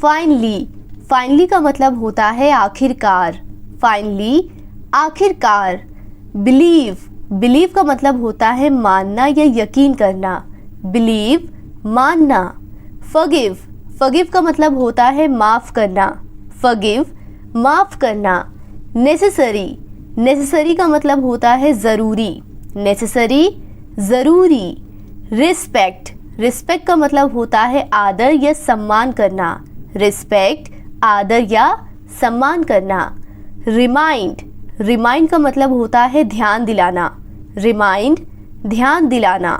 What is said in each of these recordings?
Finally, finally का मतलब होता है आखिरकार, फाइनली आखिरकार। बिलीव, बिलीव का मतलब होता है मानना या यकीन करना, बिलीव मानना। फॉरगिव, फॉरगिव का मतलब होता है माफ़ करना, फॉरगिव माफ़ करना। नेसेसरी, नेसेसरी का मतलब होता है ज़रूरी, नेसेसरी ज़रूरी। रिस्पेक्ट, रिस्पेक्ट का मतलब होता है आदर या सम्मान करना, रिस्पेक्ट आदर या सम्मान करना। रिमाइंड, रिमाइंड का मतलब होता है ध्यान दिलाना, रिमाइंड ध्यान दिलाना।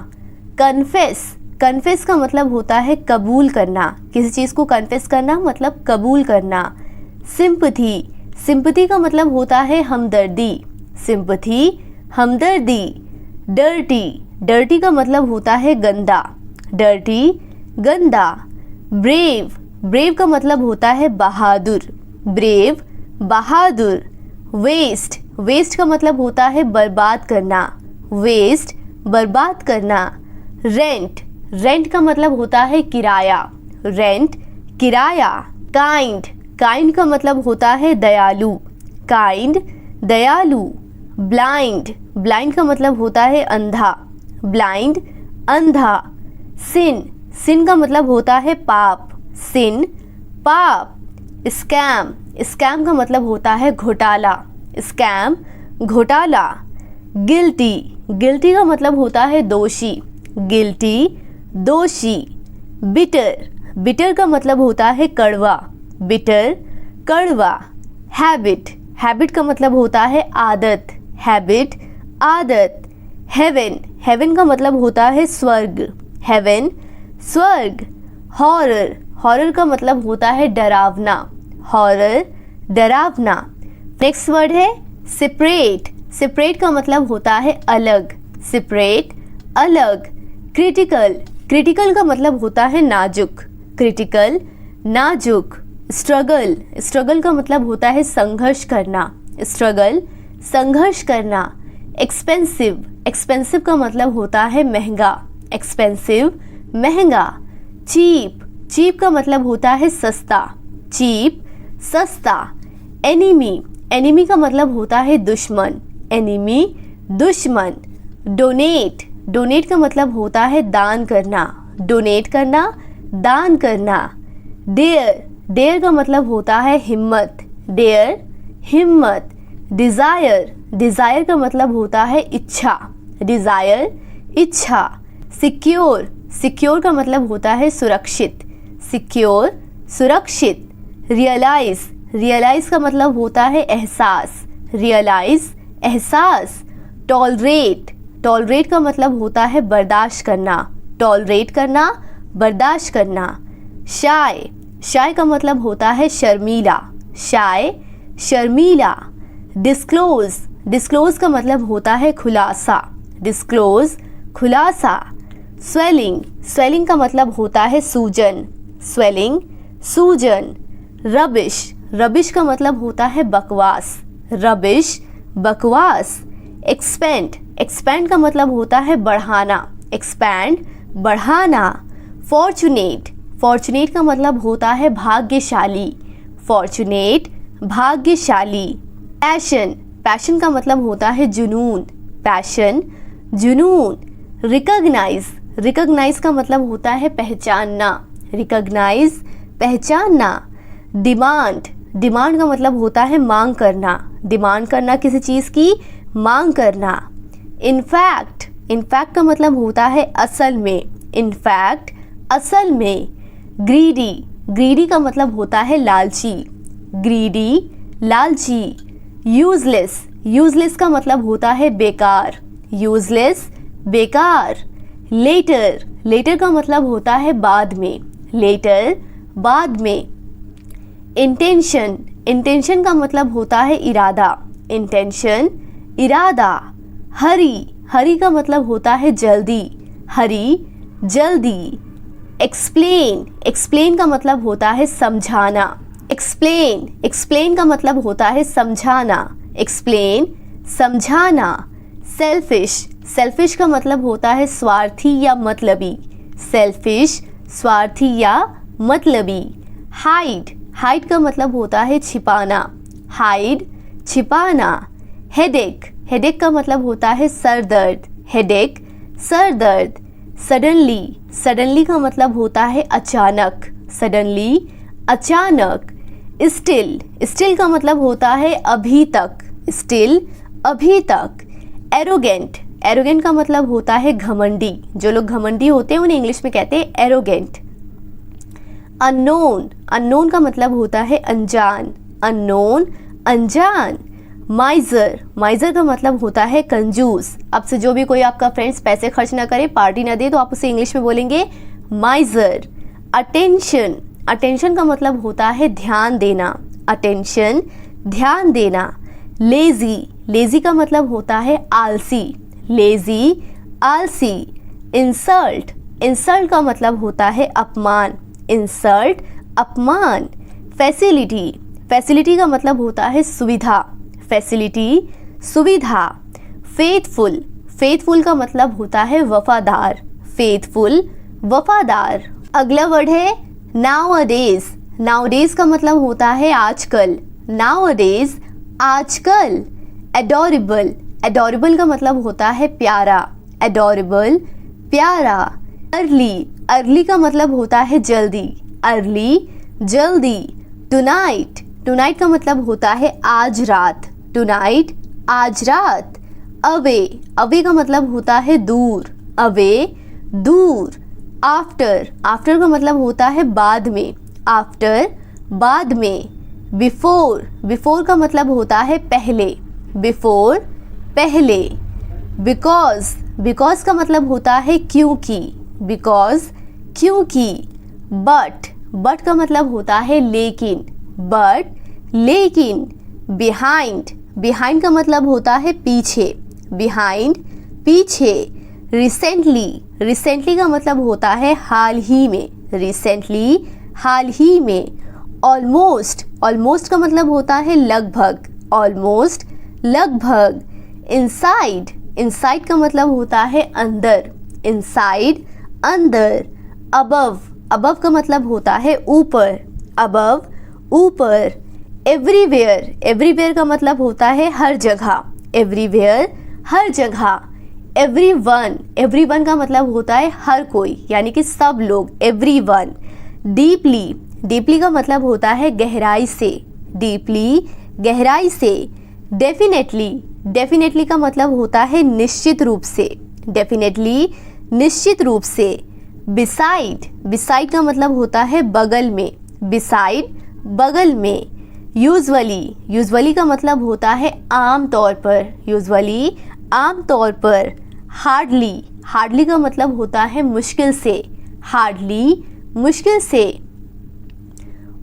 कन्फेस, कन्फेस का मतलब होता है कबूल करना, किसी चीज़ को कन्फेस करना मतलब कबूल करना। सिंपथी, सिंपथी का मतलब होता है हमदर्दी, सिंपथी हमदर्दी। डर्टी, डर्टी का मतलब होता है गंदा, डर्टी गंदा। ब्रेव, ब्रेव का मतलब होता है बहादुर, ब्रेव बहादुर। वेस्ट, वेस्ट का मतलब होता है बर्बाद करना, वेस्ट बर्बाद करना। रेंट, रेंट का मतलब होता है किराया, रेंट किराया। काइंड, काइंड का मतलब होता है दयालु, काइंड दयालु। ब्लाइंड, ब्लाइंड का मतलब होता है अंधा, ब्लाइंड अंधा। सिन, सिन का मतलब होता है पाप, सिन पाप। स्कैम, स्कैम का मतलब होता है घोटाला, स्कैम घोटाला। गिल्टी, गिल्टी का मतलब होता है दोषी, गिल्टी दोषी। बिटर, बिटर का मतलब होता है कड़वा, बिटर कड़वा। हैबिट, हैबिट का मतलब होता है आदत, हैबिट आदत। हेवन, हेवन का मतलब होता है स्वर्ग, हेवन स्वर्ग। हॉरर, हॉरर का मतलब होता है डरावना, हॉरर डरावना। नेक्स्ट वर्ड है सेपरेट, सेपरेट का मतलब होता है अलग, सेपरेट अलग। क्रिटिकल, क्रिटिकल का मतलब होता है नाजुक, क्रिटिकल नाजुक। स्ट्रगल, स्ट्रगल का मतलब होता है संघर्ष करना, स्ट्रगल संघर्ष करना। एक्सपेंसिव, एक्सपेंसिव का मतलब होता है महंगा, एक्सपेंसिव महंगा। चीप, चीप का मतलब होता है सस्ता, चीप सस्ता। एनिमी, एनिमी का मतलब होता है दुश्मन, एनिमी दुश्मन। डोनेट, डोनेट का मतलब होता है दान करना, डोनेट करना दान करना। डेयर, डेयर का मतलब होता है हिम्मत, डेयर हिम्मत। डिज़ायर, डिज़ायर का मतलब होता है इच्छा, डिज़ायर इच्छा। सिक्योर, सिक्योर का मतलब होता है सुरक्षित, सिक्योर सुरक्षित। रियलाइज, रियलाइज का मतलब होता है एहसास, रियलाइज एहसास। टॉलरेट, टॉलरेट का मतलब होता है बर्दाश्त करना, टॉलरेट करना बर्दाश्त करना। शाय, शाय का मतलब होता है शर्मीला, शाय शर्मीला। डिस्क्लोज, डिस्क्लोज का मतलब होता है खुलासा, डिस्क्लोज खुलासा। स्वेलिंग, स्वेलिंग का मतलब होता है सूजन, स्वेलिंग सूजन। रबिश, रबिश का मतलब होता है बकवास, रबिश बकवास। एक्सपेंड, एक्सपेंड का मतलब होता है बढ़ाना, एक्सपैंड बढ़ाना। फॉर्चुनेट, फॉर्चुनेट का मतलब होता है भाग्यशाली, फॉर्चुनेट भाग्यशाली। पैशन, पैशन का मतलब होता है जुनून, पैशन जुनून। रिकॉग्नाइज, रिकॉग्नाइज का मतलब होता है पहचानना, रिकॉग्नाइज पहचानना। डिमांड, डिमांड का मतलब होता है मांग करना, डिमांड करना किसी चीज़ की मांग करना। इनफैक्ट, इनफैक्ट का मतलब होता है असल में, इनफैक्ट असल में। ग्रीडी, ग्रीडी का मतलब होता है लालची, ग्रीडी लालची। यूजलेस, यूजलेस का मतलब होता है बेकार, यूजलेस बेकार। लेटर, लेटर का मतलब होता है बाद में, लेटर बाद में। इंटेंशन, इंटेंशन का मतलब होता है इरादा, इंटेंशन इरादा। हरी, हरी का मतलब होता है जल्दी, हरी जल्दी। एक्सप्लेन, एक्सप्लेन का मतलब होता है समझाना, एक्सप्लेन, एक्सप्लेन का मतलब होता है समझाना, एक्सप्लेन समझाना। सेल्फिश, सेल्फिश का मतलब होता है स्वार्थी या मतलबी, सेल्फिश स्वार्थी या मतलबी। हाइड, हाइड का मतलब होता है छिपाना, हाइड छिपाना। हेडेक, हेडेक का मतलब होता है सर दर्द, हेडेक सर दर्द। सडनली, सडनली का मतलब होता है अचानक, सडनली अचानक। स्टिल, स्टिल का मतलब होता है अभी तक, स्टिल अभी तक। एरोगेंट, एरोगेंट का मतलब होता है घमंडी, जो लोग घमंडी होते हैं उन्हें इंग्लिश में कहते हैं एरोगेंट। अननोन, अननोन का मतलब होता है अनजान, अननोन अनजान। माइजर, माइजर का मतलब होता है कंजूस। अब से जो भी कोई आपका फ्रेंड्स पैसे खर्च ना करे, पार्टी ना दे, तो आप उसे इंग्लिश में बोलेंगे माइजर। अटेंशन, अटेंशन का मतलब होता है ध्यान देना, अटेंशन ध्यान देना। लेजी, लेजी का मतलब होता है आलसी, लेजी आलसी। इंसल्ट, इंसल्ट का मतलब होता है अपमान, इंसल्ट अपमान। फैसिलिटी, फैसिलिटी का मतलब होता है सुविधा, फैसिलिटी सुविधा। फेथफुल, फेथफुल का मतलब होता है वफादार, फेथफुल वफादार। अगला वर्ड है नाउअडेज, नाउअडेज का मतलब होता है आजकल, नाउअडेज आजकल। एडोरेबल, एडोरेबल का मतलब होता है प्यारा, एडोरेबल प्यारा। अर्ली, अर्ली का मतलब होता है जल्दी, अर्ली जल्दी। टुनाइट, टुनाइट का मतलब होता है आज रात, टुनाइट आज रात। अवे, अवे का मतलब होता है दूर, अवे दूर। आफ्टर, आफ्टर का मतलब होता है बाद में, आफ्टर बाद में। बिफोर, बिफोर का मतलब होता है पहले, बिफोर पहले। बिकॉज, बिकॉज का मतलब होता है क्योंकि, बिकॉज क्योंकि। बट, बट का मतलब होता है लेकिन, बट लेकिन। बिहाइंड, बिहाइंड का मतलब होता है पीछे, बिहाइंड पीछे। रिसेंटली, रिसेंटली का मतलब होता है हाल ही में, रिसेंटली हाल ही में। ऑलमोस्ट, ऑलमोस्ट का मतलब होता है लगभग, ऑलमोस्ट लगभग। इनसाइड, इनसाइड का मतलब होता है अंदर, इनसाइड अंदर। अबव, अबव का मतलब होता है ऊपर, अबव ऊपर। एवरीवेयर, एवरीवेयर का मतलब होता है हर जगह, एवरीवेयर हर जगह। एवरीवन, एवरीवन का मतलब होता है हर कोई, यानी कि सब लोग, एवरीवन। डीपली, डीपली का मतलब होता है गहराई से, डीपली गहराई से। डेफिनेटली, डेफिनेटली का मतलब होता है निश्चित रूप से, डेफिनेटली निश्चित रूप से। बिसाइड, बिसाइड का मतलब होता है बगल में, बिसाइड बगल में। यूजुअली, यूजुअली का मतलब होता है आम तौर पर, यूजुअली आम तौर पर। हार्डली, हार्डली का मतलब होता है मुश्किल से, हार्डली मुश्किल से।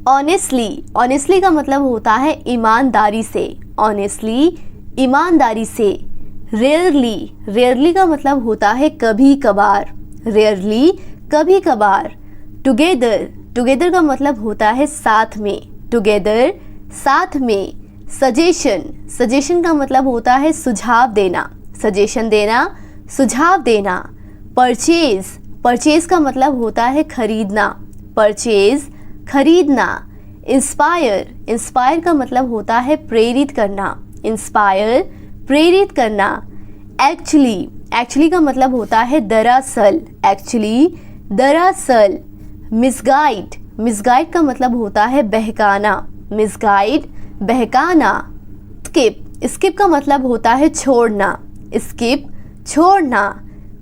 ऑनेस्टली, ऑनेस्टली का मतलब होता है ईमानदारी से, ऑनेस्टली ईमानदारी से। रेयरली, रेयरली का मतलब होता है कभी कभार, रेयरली कभी कभार। टुगेदर, टुगेदर का मतलब होता है साथ में, टुगेदर साथ में। सजेशन, सजेशन का मतलब होता है सुझाव देना, सजेशन देना, सुझाव देना। परचेज, परचेज का मतलब होता है खरीदना, परचेज खरीदना। इंस्पायर, इंस्पायर का मतलब होता है प्रेरित करना, इंस्पायर प्रेरित करना। एक्चुअली, एक्चुअली का मतलब होता है दरअसल, एक्चुअली दरअसल। मिसगाइड, मिसगाइड का मतलब होता है बहकाना, मिसगाइड बहकाना। स्किप, स्किप का मतलब होता है छोड़ना, स्किप छोड़ना।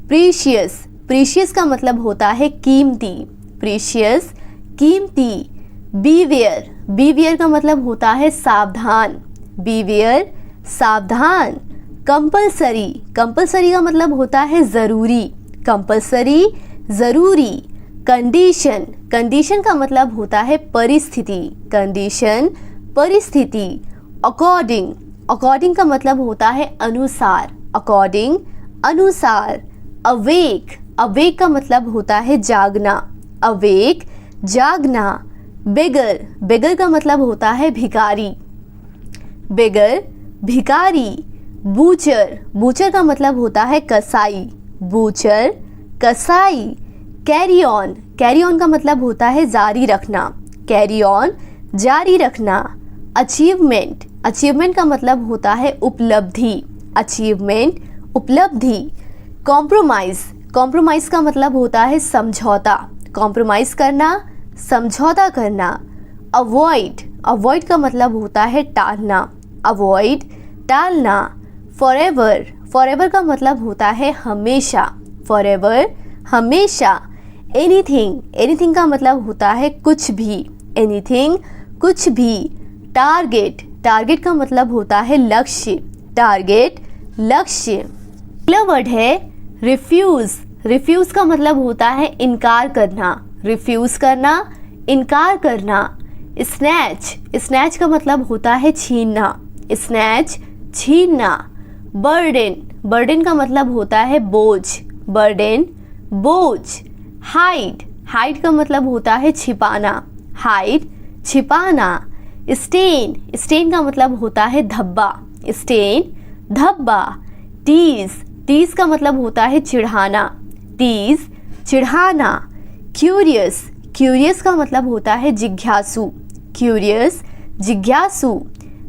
प्रीशियस, प्रीशियस का मतलब होता है कीमती, प्रीशियस कीमती। बीवियर, बीवियर का मतलब होता है सावधान, बीवियर सावधान। कंपलसरी, कंपलसरी का मतलब होता है ज़रूरी, कंपलसरी ज़रूरी। कंडीशन, कंडीशन का मतलब होता है परिस्थिति, कंडीशन परिस्थिति। अकॉर्डिंग, अकॉर्डिंग का मतलब होता है अनुसार, अकॉर्डिंग अनुसार। अवेक, अवेक का मतलब होता है जागना, अवेक जागना। बेगर, बेगर का मतलब होता है भिखारी, बेगर भिखारी। बूचर, बूचर का मतलब होता है कसाई, बूचर कसाई। कैरी ऑन, कैरी ऑन का मतलब होता है जारी रखना, कैरी ऑन, जारी रखना। अचीवमेंट, अचीवमेंट का मतलब होता है उपलब्धि, अचीवमेंट उपलब्धि। कॉम्प्रोमाइज़, कॉम्प्रोमाइज़ का मतलब होता है समझौता, कॉम्प्रोमाइज़ करना, समझौता करना। अवॉइड, अवॉइड का मतलब होता है टालना, अवॉइड टालना। फॉरएवर, फॉरएवर का मतलब होता है हमेशा, फॉरएवर हमेशा। एनीथिंग, एनीथिंग का मतलब होता है कुछ भी, एनीथिंग कुछ भी। टारगेट, टारगेट का मतलब होता है लक्ष्य, टारगेट लक्ष्य। अगला वर्ड है रिफ्यूज़, रिफ्यूज़ का मतलब होता है इनकार करना, रिफ्यूज़ करना, इनकार करना। स्नैच, स्नैच का मतलब होता है छीनना, स्नैच छीनना। बर्डन, बर्डन का मतलब होता है बोझ, बर्डन बोझ। हाइड, हाइड का मतलब होता है छिपाना, हाइड छिपाना। स्टेन, स्टेन का मतलब होता है धब्बा, स्टेन धब्बा। टीज, टीज का मतलब होता है चिढ़ाना, टीज चिढ़ाना। क्यूरियस, क्यूरियस का मतलब होता है जिज्ञासु, क्यूरियस जिज्ञासु।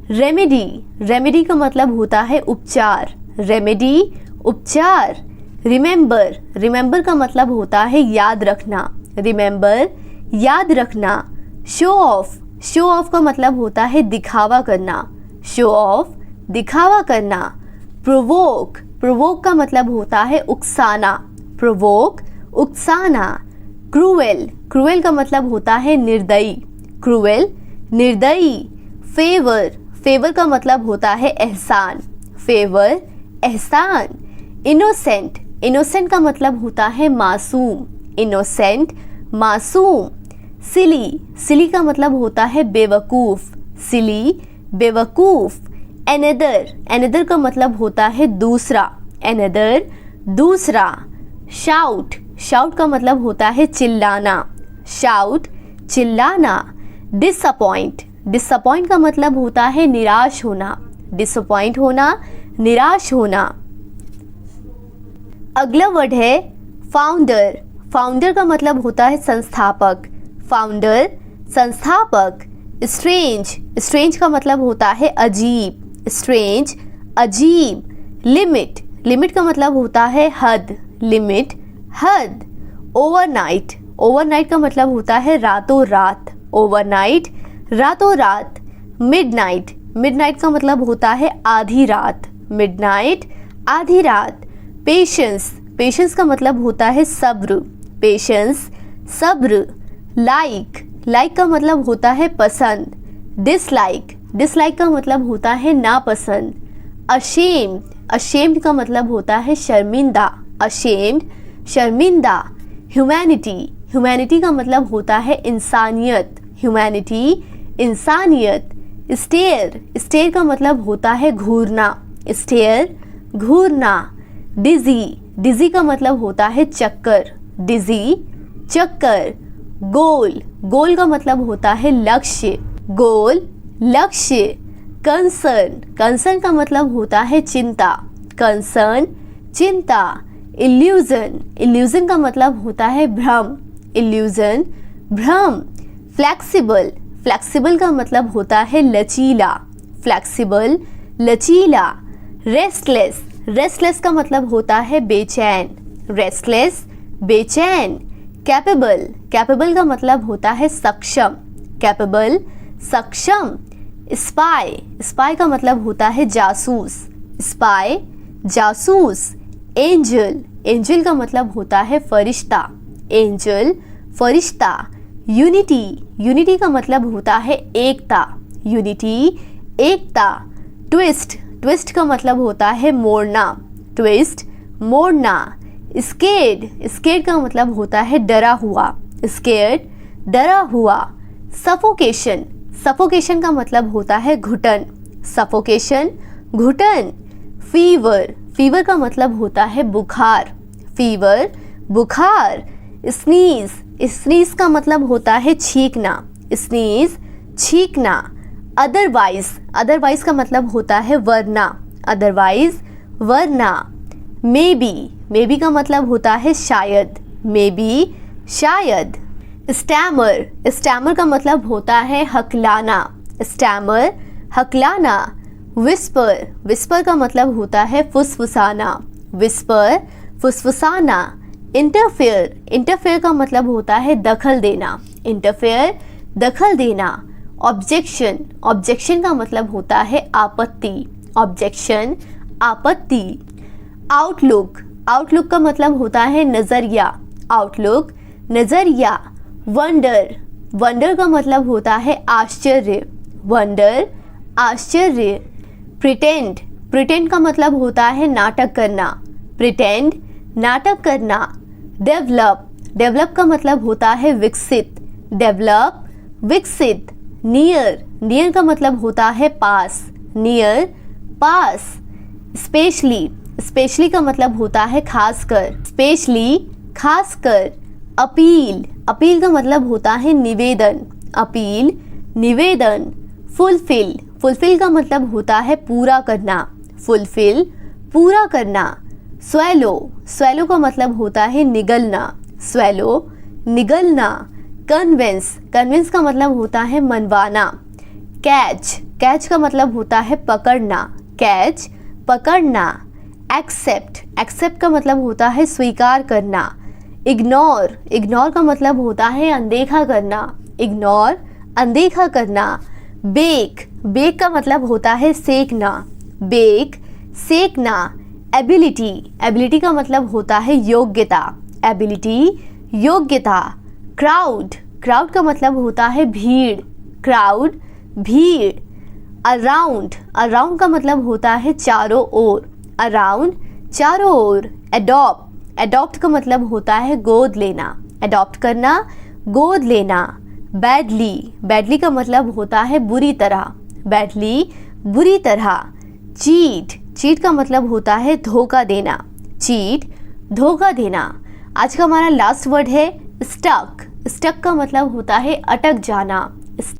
रेमेडी, रेमेडी का मतलब होता है उपचार, रेमेडी उपचार। रिमेंबर, रिमेंबर का मतलब होता है याद रखना, रिमेंबर याद रखना। शो ऑफ, शो ऑफ का मतलब होता है दिखावा करना, शो ऑफ दिखावा करना। प्रोवोक, प्रोवोक का मतलब होता है उकसाना, प्रोवोक उकसाना। क्रूएल, क्रूएल का मतलब होता है निर्दयी, क्रूएल निर्दयी। फेवर, फेवर का मतलब होता है एहसान, फेवर एहसान। इनोसेंट, इनोसेंट का मतलब होता है मासूम, इनोसेंट मासूम। सिली, सिली का मतलब होता है बेवकूफ़, सिली बेवकूफ़। एनदर, एनदर का मतलब होता है दूसरा, एनदर दूसरा। शाउट, शाउट का मतलब होता है चिल्लाना, शाउट चिल्लाना। डिसअपॉइंट, डिसअपॉइंट का मतलब होता है निराश होना, डिसअपॉइंट होना, निराश होना। अगला वर्ड है फाउंडर, फाउंडर का मतलब होता है संस्थापक, फाउंडर संस्थापक। स्ट्रेंज, स्ट्रेंज का मतलब होता है अजीब, स्ट्रेंज अजीब। लिमिट, लिमिट का मतलब होता है हद, लिमिट हद। ओवरनाइट, ओवरनाइट का मतलब होता है रातों रात, ओवरनाइट रातों रात। मिडनाइट, मिडनाइट का मतलब होता है आधी रात, मिडनाइट आधी रात। पेशेंस, पेशेंस का मतलब होता है सब्र, पेशेंस सब्र। लाइक, लाइक का मतलब होता है पसंद। डिसलाइक, डिसलाइक का मतलब होता है नापसंद। अशेम्ड, अशेम्ड का मतलब होता है शर्मिंदा, अशेम्ड शर्मिंदा। ह्यूमैनिटी, ह्यूमैनिटी का मतलब होता है इंसानियत, ह्यूमैनिटी इंसानियत। स्टेयर, स्टेयर का मतलब होता है घूरना, स्टेयर घूरना। डिजी, डिजी का मतलब होता है चक्कर, डिजी चक्कर। गोल, गोल का मतलब होता है लक्ष्य, गोल लक्ष्य। कंसर्न, कंसर्न का मतलब होता है चिंता, कंसर्न चिंता। इल्यूजन, इल्यूजन का मतलब होता है भ्रम, इल्यूजन भ्रम। फ्लेक्सिबल, फ्लेक्सिबल का मतलब होता है लचीला, फ्लेक्सिबल लचीला। रेस्टलेस, रेस्टलेस का मतलब होता है बेचैन, रेस्टलेस बेचैन। कैपेबल, कैपेबल का मतलब होता है सक्षम, कैपेबल सक्षम। स्पाई, स्पाई का मतलब होता है जासूस, स्पाई जासूस। एंजल, एंजल का मतलब होता है फरिश्ता, एंजल फरिश्ता। यूनिटी, यूनिटी का मतलब होता है एकता, यूनिटी एकता। ट्विस्ट, ट्विस्ट का मतलब होता है मोड़ना, ट्विस्ट मोड़ना। स्केर्ड, स्केर्ड का मतलब होता है डरा हुआ, स्केर्ड डरा हुआ। सफोकेशन, सफोकेशन का मतलब होता है घुटन, सफोकेशन घुटन। फीवर, फीवर का मतलब होता है बुखार, फीवर बुखार। स्नीज, स्नीज का मतलब होता है छींकना, स्नीज छींकना। अदरवाइज, अदरवाइज का मतलब होता है वरना, अदरवाइज वरना। मे बी, मे बी का मतलब होता है शायद, मे बी शायद। स्टैमर, स्टैमर का मतलब होता है हकलाना, स्टैमर हकलाना। विस्पर, विस्पर का मतलब होता है फुसफुसाना, विस्पर फुसफुसाना। इंटरफेयर, इंटरफेयर का मतलब होता है दखल देना, इंटरफेयर दखल देना। ऑब्जेक्शन, ऑब्जेक्शन का मतलब होता है आपत्ति, ऑब्जेक्शन आपत्ति। आउटलुक, आउटलुक का मतलब होता है नज़रिया, आउटलुक नज़रिया। वंडर, वंडर का मतलब होता है आश्चर्य, वंडर आश्चर्य। प्रिटेंड, प्रिटेंड का मतलब होता है नाटक करना, प्रिटेंड नाटक करना। डेवलप, डेवलप का मतलब होता है विकसित, डेवलप विकसित। नियर, नियर का मतलब होता है पास, नियर पास। स्पेशली, स्पेशली का मतलब होता है खासकर, स्पेशली खासकर। अपील, अपील का मतलब होता है निवेदन, अपील निवेदन। फुलफिल, फुलफिल का मतलब होता है पूरा करना, फुलफिल पूरा करना। स्वेलो, स्वेलो का मतलब होता है निगलना, स्वेलो निगलना। कन्विंस, कन्विंस का मतलब होता है मनवाना। कैच, कैच का मतलब होता है पकड़ना, कैच पकड़ना। एक्सेप्ट, एक्सेप्ट का मतलब होता है स्वीकार करना। इग्नोर, इग्नोर का मतलब होता है अनदेखा करना, इग्नोर अनदेखा करना। बेक, बेक का मतलब होता है सेकना, बेक सेकना। एबिलिटी, एबिलिटी का मतलब होता है योग्यता, एबिलिटी योग्यता। क्राउड, क्राउड का मतलब होता है भीड़, क्राउड भीड़। अराउंड, अराउंड का मतलब होता है चारों ओर, अराउंड चारों ओर। एडॉप्ट, एडॉप्ट का मतलब होता है गोद लेना, एडॉप्ट करना गोद लेना। बैडली, बैडली का मतलब होता है बुरी तरह, बैडली बुरी तरह। चीट, चीट का मतलब होता है धोखा देना, चीट धोखा देना। आज का हमारा लास्ट वर्ड है स्टक, स्टक का मतलब होता है अटक जाना,